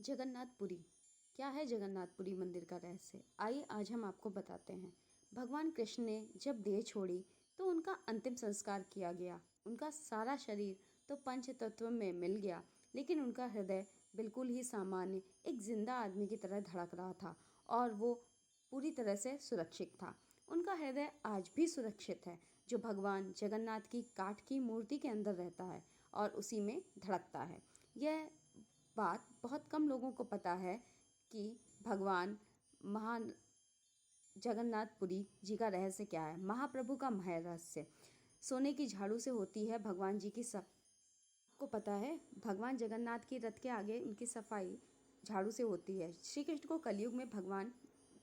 जगन्नाथपुरी। क्या है जगन्नाथपुरी मंदिर का रहस्य? आइए आज हम आपको बताते हैं। भगवान कृष्ण ने जब देह छोड़ी तो उनका अंतिम संस्कार किया गया। उनका सारा शरीर तो पंच तत्व में मिल गया, लेकिन उनका हृदय बिल्कुल ही सामान्य एक जिंदा आदमी की तरह धड़क रहा था और वो पूरी तरह से सुरक्षित था। उनका हृदय आज भी सुरक्षित है, जो भगवान जगन्नाथ की काठ की मूर्ति के अंदर रहता है और उसी में धड़कता है। यह बात बहुत कम लोगों को पता है कि भगवान महान जगन्नाथपुरी जी का रहस्य क्या है। महाप्रभु का मह रहस्य सोने की झाड़ू से होती है भगवान जी की सब को पता है। भगवान जगन्नाथ की रथ के आगे उनकी सफाई झाड़ू से होती है। श्री कृष्ण को कलयुग में भगवान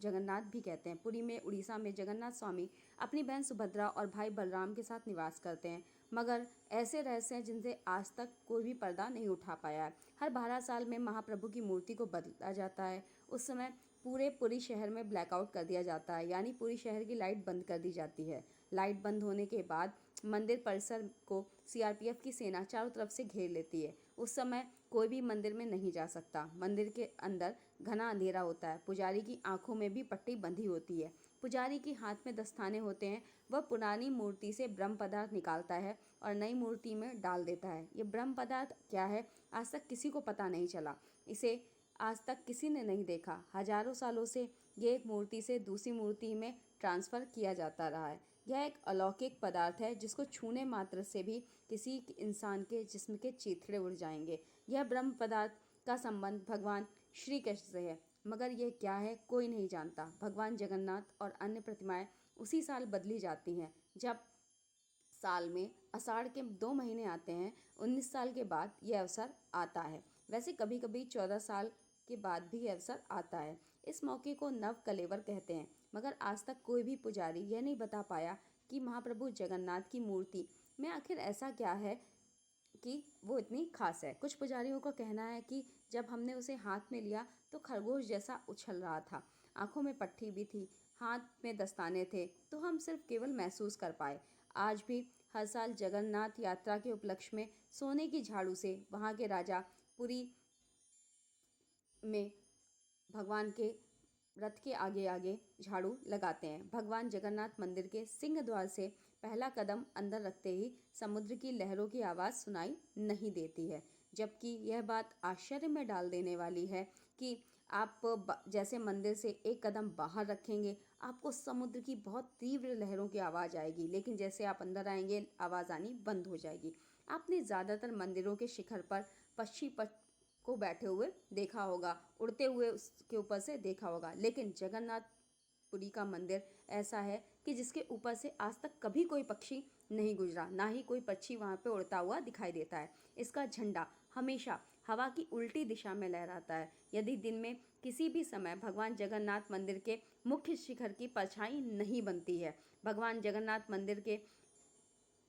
जगन्नाथ भी कहते हैं। पुरी में उड़ीसा में जगन्नाथ स्वामी अपनी बहन सुभद्रा और भाई बलराम के साथ निवास करते हैं, मगर ऐसे रहस्य हैं जिनसे आज तक कोई भी पर्दा नहीं उठा पाया है। हर 12 साल में महाप्रभु की मूर्ति को बदला जाता है। उस समय पूरे पुरी शहर में ब्लैकआउट कर दिया जाता है, यानी पूरी शहर की लाइट बंद कर दी जाती है। लाइट बंद होने के बाद मंदिर परिसर को सीआरपीएफ की सेना चारों तरफ से घेर लेती है। उस समय कोई भी मंदिर में नहीं जा सकता। मंदिर के अंदर घना अंधेरा होता है। पुजारी की आंखों में भी पट्टी बंधी होती है। पुजारी के हाथ में दस्ताने होते हैं। वह पुरानी मूर्ति से ब्रह्म पदार्थ निकालता है और नई मूर्ति में डाल देता है। ये ब्रह्म पदार्थ क्या है, आज तक किसी को पता नहीं चला। इसे आज तक किसी ने नहीं देखा। हजारों सालों से ये एक मूर्ति से दूसरी मूर्ति में ट्रांसफ़र किया जाता रहा है। यह एक अलौकिक पदार्थ है जिसको छूने मात्र से भी किसी इंसान के जिस्म के चीथड़े उड़ जाएंगे। यह ब्रह्म पदार्थ का संबंध भगवान श्री कृष्ण से है, मगर यह क्या है कोई नहीं जानता। भगवान जगन्नाथ और अन्य प्रतिमाएं उसी साल बदली जाती हैं जब साल में आषाढ़ के 2 महीने आते हैं। 19 साल के बाद यह अवसर आता है। वैसे कभी कभी 14 साल के बाद भी यह अवसर आता है। इस मौके को नव कलेवर कहते हैं, मगर आज तक कोई भी पुजारी यह नहीं बता पाया कि महाप्रभु जगन्नाथ की मूर्ति में आखिर ऐसा क्या है कि वो इतनी खास है। कुछ पुजारियों का कहना है कि जब हमने उसे हाथ में लिया तो खरगोश जैसा उछल रहा था, आंखों में पट्टी भी थी, हाथ में दस्ताने थे, तो हम सिर्फ केवल महसूस कर पाए। आज भी हर साल जगन्नाथ यात्रा के उपलक्ष्य में सोने की झाड़ू से वहाँ के राजा पुरी में भगवान के रथ के आगे आगे झाड़ू लगाते हैं। भगवान जगन्नाथ मंदिर के सिंह द्वार से पहला कदम अंदर रखते ही समुद्र की लहरों की आवाज़ सुनाई नहीं देती है, जबकि यह बात आश्चर्य में डाल देने वाली है कि आप जैसे मंदिर से एक कदम बाहर रखेंगे आपको समुद्र की बहुत तीव्र लहरों की आवाज़ आएगी, लेकिन जैसे आप अंदर आएंगे आवाज़ आनी बंद हो जाएगी। आपने ज़्यादातर मंदिरों के शिखर पर पक्षी को बैठे हुए देखा होगा, उड़ते हुए उसके ऊपर से देखा होगा, लेकिन जगन्नाथपुरी का मंदिर ऐसा है कि जिसके ऊपर से आज तक कभी कोई पक्षी नहीं गुजरा, ना ही कोई पक्षी वहाँ पे उड़ता हुआ दिखाई देता है। इसका झंडा हमेशा हवा की उल्टी दिशा में लहराता है। यदि दिन में किसी भी समय भगवान जगन्नाथ मंदिर के मुख्य शिखर की परछाई नहीं बनती है। भगवान जगन्नाथ मंदिर के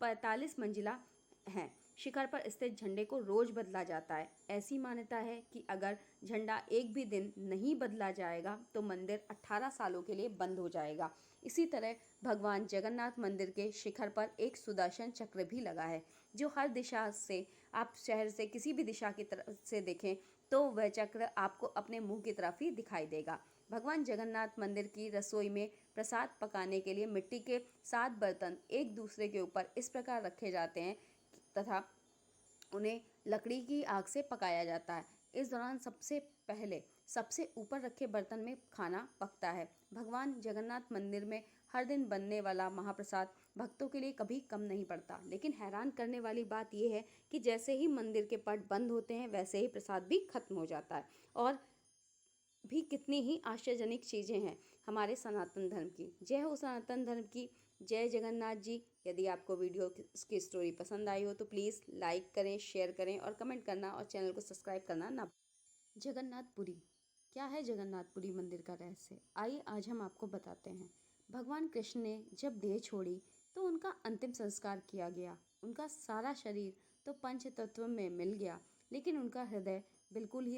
45 मंजिला हैं। शिखर पर स्थित झंडे को रोज बदला जाता है। ऐसी मान्यता है कि अगर झंडा एक भी दिन नहीं बदला जाएगा तो मंदिर 18 सालों के लिए बंद हो जाएगा। इसी तरह भगवान जगन्नाथ मंदिर के शिखर पर एक सुदर्शन चक्र भी लगा है, जो हर दिशा से आप शहर से किसी भी दिशा की तरफ से देखें तो वह चक्र आपको अपने मुंह की तरफ ही दिखाई देगा। भगवान जगन्नाथ मंदिर की रसोई में प्रसाद पकाने के लिए मिट्टी के 7 बर्तन एक दूसरे के ऊपर इस प्रकार रखे जाते हैं तथा उन्हें लकड़ी की आग से पकाया जाता है। इस दौरान सबसे पहले सबसे ऊपर रखे बर्तन में खाना पकता है। भगवान जगन्नाथ मंदिर में हर दिन बनने वाला महाप्रसाद भक्तों के लिए कभी कम नहीं पड़ता, लेकिन हैरान करने वाली बात यह है कि जैसे ही मंदिर के पट बंद होते हैं वैसे ही प्रसाद भी खत्म हो जाता है। और भी कितनी ही आश्चर्यजनक चीज़ें हैं हमारे सनातन धर्म की। जय हो सनातन धर्म की, जय जगन्नाथ जी। यदि आपको वीडियो की स्टोरी पसंद आई हो तो प्लीज़ लाइक करें, शेयर करें और कमेंट करना और चैनल को सब्सक्राइब करना ना। जगन्नाथपुरी। क्या है जगन्नाथपुरी मंदिर का रहस्य? आइए आज हम आपको बताते हैं। भगवान कृष्ण ने जब देह छोड़ी तो उनका अंतिम संस्कार किया गया। उनका सारा शरीर तो पंच तत्व में मिल गया, लेकिन उनका हृदय बिल्कुल ही